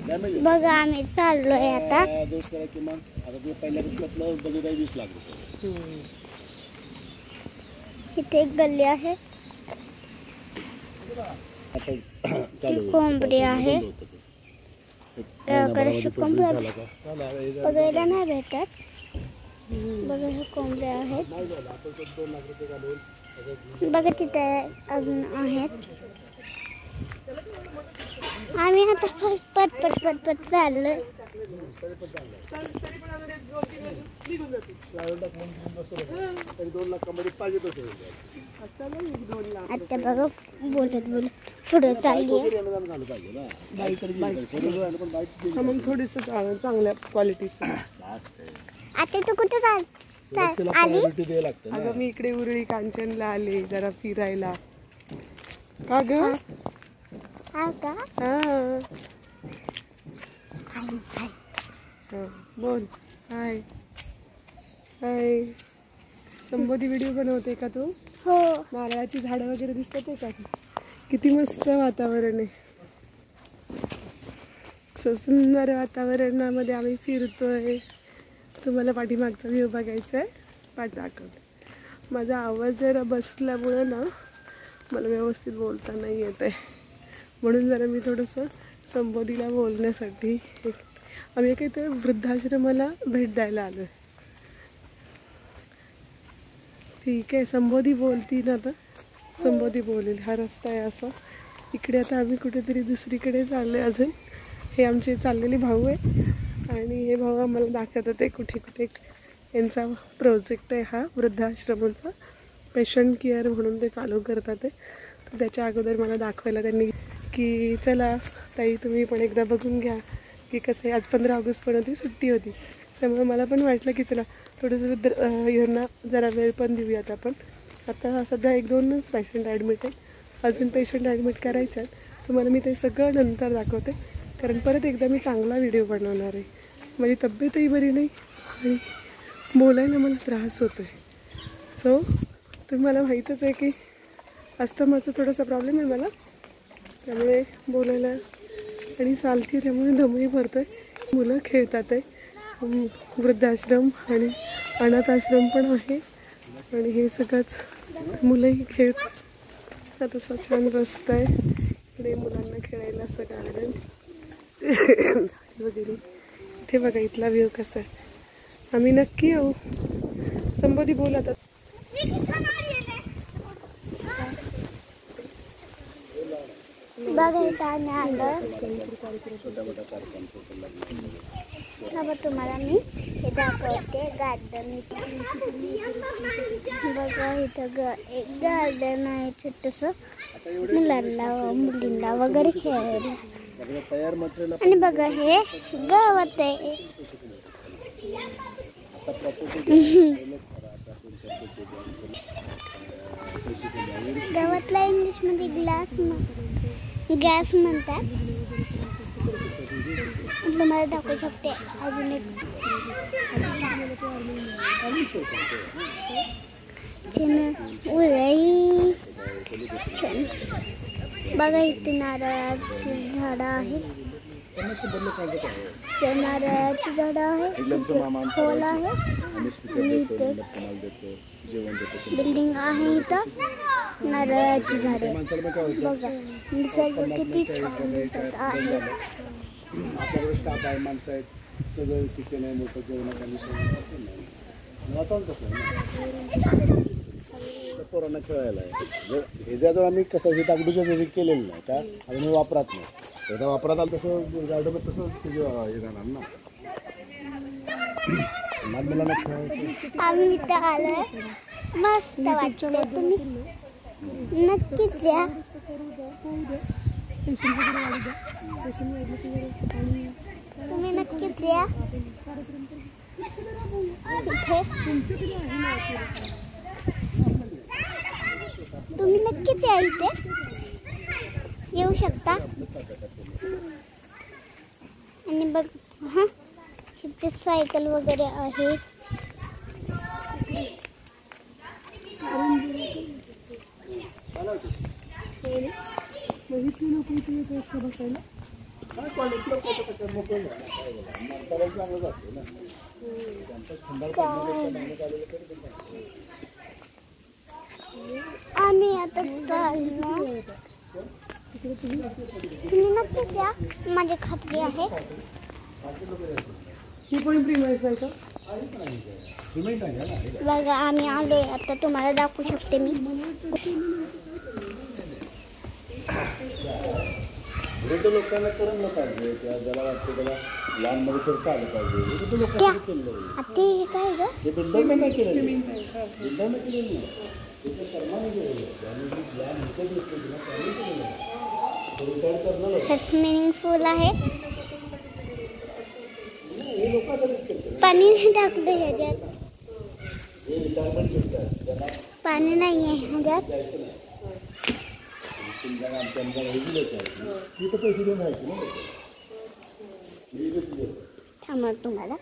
बघा आम्ही चाललोय आता. इथे एक गल्ली आहे, कोंबडी आहे. बघायला नाही भेटत. बघा हे कोंबडे आहेत. बघा तिथे अजून आहेत. आम्ही आता पट पट पट पट चाललोय. आता बघा बोलत बोलत पुढे चालली. मग थोडीस चांगल्या क्वालिटीचं. आता तू कुठे आली? अगं मी इकडे उरळी कांचनला आले जरा फिरायला. का ग? का? बोल. हाय हाय. संबोधी व्हिडिओ बनवते का तू? हो. नारळाची झाडं वगैरे दिसतात का? किती मस्त वातावरण आहे. सुंदर वातावरणामध्ये आम्ही फिरतोय. तुम्हाला पाठीमागचा व्ह्यू बघायचा आहे. पाठ दाखवते. माझा आवाज जरा बसल्यामुळे ना मला व्यवस्थित बोलता नाही येत आहे, म्हणून जरा मी थोडंसं संबोधीला बोलण्यासाठी आम्ही काही ते वृद्धाश्रमाला भेट द्यायला आलो आहे. ठीक आहे, संबोधी बोलती ना आता. संबोधी बोलेल. हा रस्ता आहे असा. इकडे आता आम्ही कुठेतरी दुसरीकडे चाललो आहे अजून. हे आमचे चाललेले भाऊ आहे आणि हे भाऊ आम्हाला दाखवतात ते कुठे कुठे यांचा प्रोजेक्ट आहे हा वृद्धाश्रमाचा. पेशंट केअर म्हणून ते चालू करतात आहे. तर त्याच्या अगोदर मला दाखवायला त्यांनी की चला ताई तुम्ही पण एकदा बघून घ्या की कसं आहे. आज 15 ऑगस्ट पण होती, सुट्टी होती, त्यामुळे मला पण वाटलं की चला थोडंसं यांना जरा वेळ पण देऊयात आपण. आता सध्या 1-2च पेशंट ॲडमिट आहे. अजून पेशंट ॲडमिट करायचे आहेत. तुम्हाला मी ते सगळं नंतर दाखवते, कारण परत एकदा मी चांगला व्हिडिओ बनवणार आहे. माझी तब्येतही बरी नाही आणि बोलायला मला त्रास होतो आहे. सो तुम्हाला माहीतच आहे की अस्थमाचा थोडासा प्रॉब्लेम आहे मला, त्यामुळे बोलायला आणि चालती त्यामुळे दमही भरतो आहे. मुलं खेळतात आहे. वृद्धाश्रम आणि अनाथ आश्रम पण आहे आणि हे सगळंच मुलंही खेळतात. तसा छान रस्ता आहे इकडे मुलांना खेळायला असं गार्डन वगैरे. इथे बघा इथला व्ह्यू कसा आहे. आम्ही नक्की येऊ. संबोधी बोलतात. बघा इथं आम्ही आलो. तुम्हाला मी हे दाखवते गार्डन. बघा इथं एक गार्डन आहे छोटंसं, मुलांना मुलींना वगैरे खेळायला. आणि बघा हे गवत आहे. गवतला इंग्लिशमध्ये गॅस म्हणतात. तुम्हाला दाखवू शकते अजून एक उरई. छान बघा इथे नारळाची झाडं आहे. नारळाची झाडं आहे. खोल आहे. बिल्डिंग आहे इथं. नारळाची झाडं बघा. निसर्ग किती छान दिसत आहे. आपल्याकडे स्टाफ आहे, माणसं आहेत, सगळं किचन आहे, मोठं जेवणाखाली वातावरण कसं आहे. पोरांना खेळायला आहे. ह्याच्याजवळ आम्ही कसं हे डागडूच्या जरी केलेलं नाही का अजून वापरात नाही. एकदा वापरात आलं तसं गार्डन तसं तुझं हे जाणार ना. मुलांना खेळायचं. आम्ही इथं आलोय. मस्त वाटतं. तुम्ही नक्कीच या. तुम्ही नक्कीच या इथे. तुम्ही नक्कीच या इथे. येऊ शकता. आणि बघ हां इथे सायकल वगैरे आहे. क्वालिटी मोकळं झालं काय बोला माणसाला चांगलं जाते ना कॅम्पस थंडार पडण्यापेक्षा बाहेर आलेलं तरी पण चांगलं. आम्ही आता चाललो. तुम्ही नक्की द्या, माझी खात्री आहे. ही पण प्रीमाइस आहे का? सिमेंट आहे ना. बघा आम्ही आलोय आता, तुम्हाला दाखवू शकते मी. वृद्ध लोकांना करून न पाहिजे किंवा ज्याला वाटतं त्याला लहानमध्ये करता आलं पाहिजे वृद्ध लोकांना केलं ते काय ग? हे बिल्डरनं नाही केलेलं बिल्डरनं केलेलं नाही त्याच्या शर्माने केलेलं आणि जी लहान विकत घेतली ना त्याने केलेलं आहे रिटायर करणार हे स्विमिंग पूल आहे. हे लोकांसाठीच केलं पाणी नाही टाकलं ह्याच्यात, हे रिटायरमेंट करतात त्यांना पाणी नाही आहे ह्याच्यात. जायचं नाही तुमच्या आमच्या हे दिलं पाहिजे मी तर पैसे देऊन राहायचे ना मी घेतली थांबा तुम्हाला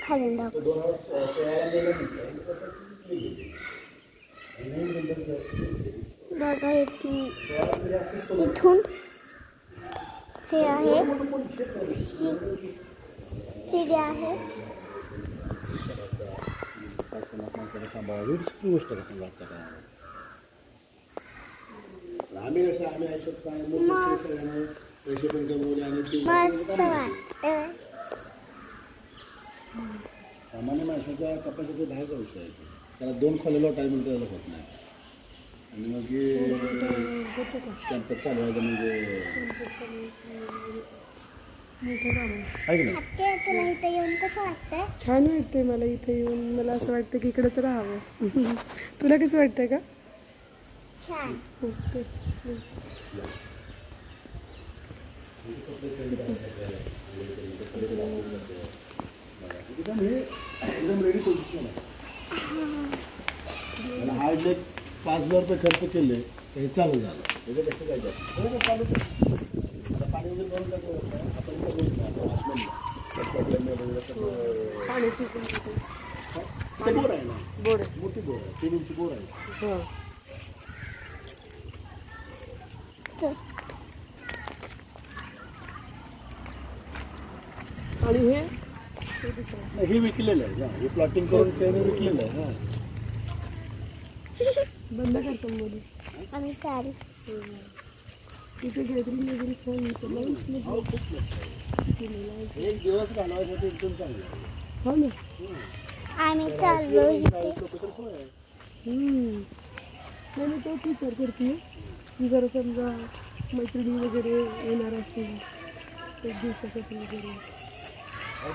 खालून दाखव. 2 16 गेलं म्हटलं बघा इथून हे आहे, सीडी आहे. सांभाळावी गोष्ट कसं वाटतं काय आम्ही कसं आम्ही आयुष्यात काय पैसे पण कमवले आणि मस्त वाटतं. सामान्य माणसाच्या कपाशीचे बाहेरचा विषय आहे त्याला 2 खोल्या लोटाय म्हणून त्याला होत नाही आणि मग कॅम्पस चालवायचं म्हणजे ऐक ना. तुला इथे येऊन कसं वाटतंय? छान वाटतंय मला इथे येऊन. मला असं वाटतं की इकडेच राहावं. तुला कसं वाटतंय का? छान. ओके. एकदम हे एकदम रेडी पोझिशन आहे. हार्ड लेक 5,000 रुपये खर्च केले तर हे चालू झालं त्याच्यापेक्षा काय जास्त चालू आता पाणी वगैरे भरून टाकलं आपण इथं बोलतो पाण्याची ते बोर आहे ना बोर आहे, मोठी बोर आहे 3 इंची बोर आहे. हां. आणि हे विकलेलं आहे हे प्लॉटिंग करून त्याने विकलेलं आहे. हां बंद करतो मुली आम्ही चाल तिथे गॅदरिंग वगैरे छान होतं. एक दिवस घालवायसाठी एकदम चांगलं आहे. हो ना. आम्ही चाललो इथे. नाही मी तोच विचार करते की जर समजा मैत्रिणी वगैरे येणार असतील 1 दिवसासाठी वगैरे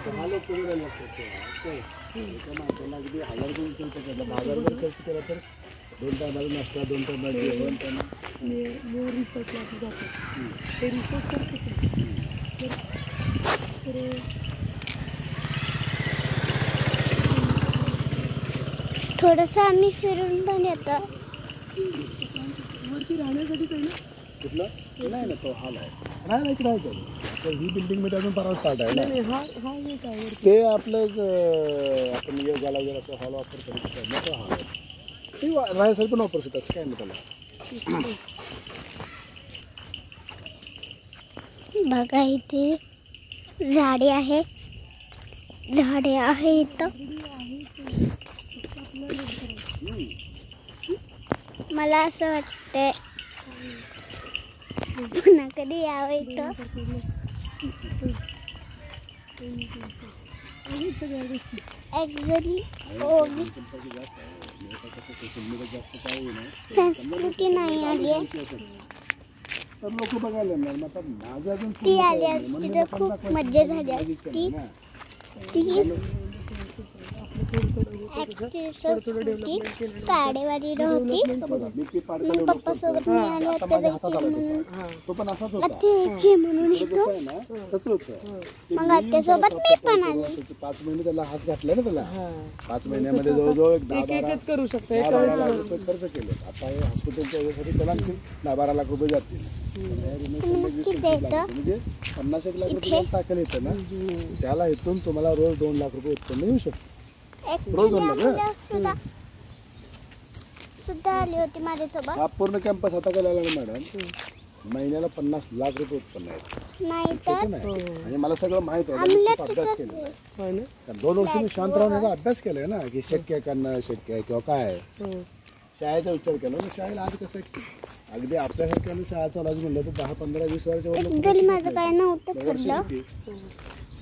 10 लोक वगैरे लागतात एका माणसाला अगदी 1000 रुपये खर्च 10,000 खर्च केला तर 2 टायमाला नाश्ता 2 टायमाला जेवण त्यांना रिसॉर्टला जातात ते रिसॉर्टसारखंच आहे. तर थोडंसं आम्ही फिरून पण येतो. वरती राहण्यासाठी काही ना कुठलं नाही ना तो हॉल आहे नाही इकडे आहे तर ही बिल्डिंग मध्ये अजून परवा स्टार्ट आहे ना हा एक आहे ते आपलं आपण योगाला वगैरे असं हॉल वापर करू कसं मोठा हॉल आहे ते राहायसाठी पण वापरू शकतो असं काय नाही त्याला. बघा इथे झाडे आहे इथं. मला असं वाटतंय पुन्हा कधी यावं इथं. संस्कृती नाही आली आहे तर लोक बघायला येणार मग आता माझं अजून ती आली असती तर खूप मजा झाली असती. काडेवाली होती मग पप्पा सोबत मी आली आता जायची तो पण असाच म्हणून येतो. तसं होतं मग आत्यासोबत मी पण आली. 5 महिने त्याला हात घातला ना त्याला 5 महिन्यामध्ये जवळजवळ 10-12 करू शकतो. लाख रुपये खर्च केले. आता हे हॉस्पिटलच्या यासाठी त्याला 10-12 लाख रुपये जातील म्हणजे 50-1 लाख रुपये टाकले येतं ना त्याला इथून तुम्हाला रोज 2 लाख रुपये उत्पन्न येऊ शकतं. सुद्धा आली होती माझ्यासोबत. हा पूर्ण कॅम्पस आता काय लागला मॅडम महिन्याला 50 लाख रुपये उत्पन्न आहे. नाही छोटं तर नाही. आणि मला सगळं माहित आहे. मी आमल्यात खूप अभ्यास तसंच केला. आहे. हो ना. कारण 2 वर्ष मी शांत राहून याचा अभ्यास केलाय ना, की शक्य आहे करणं शक्य आहे किंवा काय आहे. हो. शाळेचा विचार केला तर शाळेला आज कसं आहे, अगदी आपल्यासारख्यानं शाळा चालायची म्हणलं तर 10, 15, 20 हजारच्या वर लोकं जरी माझं काय नव्हतं फी. ठरलं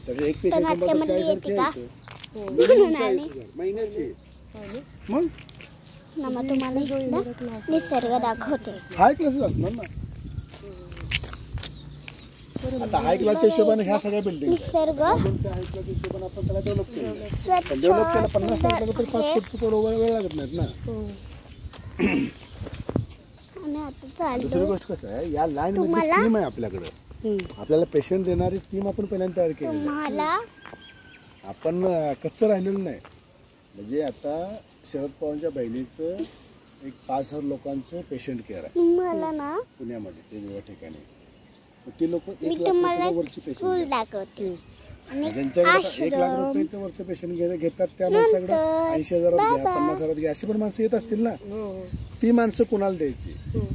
तर एक तर पेशंट 100 नाट्यामध्ये 40 येते का? महिन्याची. हो मग मामा तुम्हाला इथला निसर्ग दाखवते. हाय क्लासेस असणार ना. आता हाय क्लासच्या हिशोबाने ह्या सगळ्या बिल्डिंग निसर्ग हाय क्लासच्या हिशोबाने आपण त्याला डेव्हलप केलं. स्वच्छ पण डेव्हलप केलं 50 लाख सुंदर लागत तर 5 आहे. कोटी रुपये वेळ लागत नाहीत ना. हो. आणि आता चाललो दुसरी गोष्ट कसं आहे, या लाईन मध्ये तुम्हाला- टीम आहे आपल्याकडे. आपल्याला पेशंट देणारी टीम आपण पहिल्यांदा तयार केली आहे. तुम्हाला आपण कच्चं राहिलेलं नाही. म्हणजे आता शरद पवारांच्या बहिणीचं एक 5,000 लोकांचं पेशंट केअर आहे तुम्हाला ना पुण्यामध्ये वेगवेगळ्या ठिकाणी. ती लोक 1 मी लाख तुम्हाला रुपये वरची स्कूल पेशंट दाखवते आणि ज्यांच्याकडे 1 लाख आश्रम रुपयाचं वरचं पेशंट घेतात त्या माणसाकडे नंतर 80,000 घ्या, बाबा. 50,000 घ्या, अशी पण माणसं येत असतील ना. हो. ती माणसं कुणाला द्यायची? हो.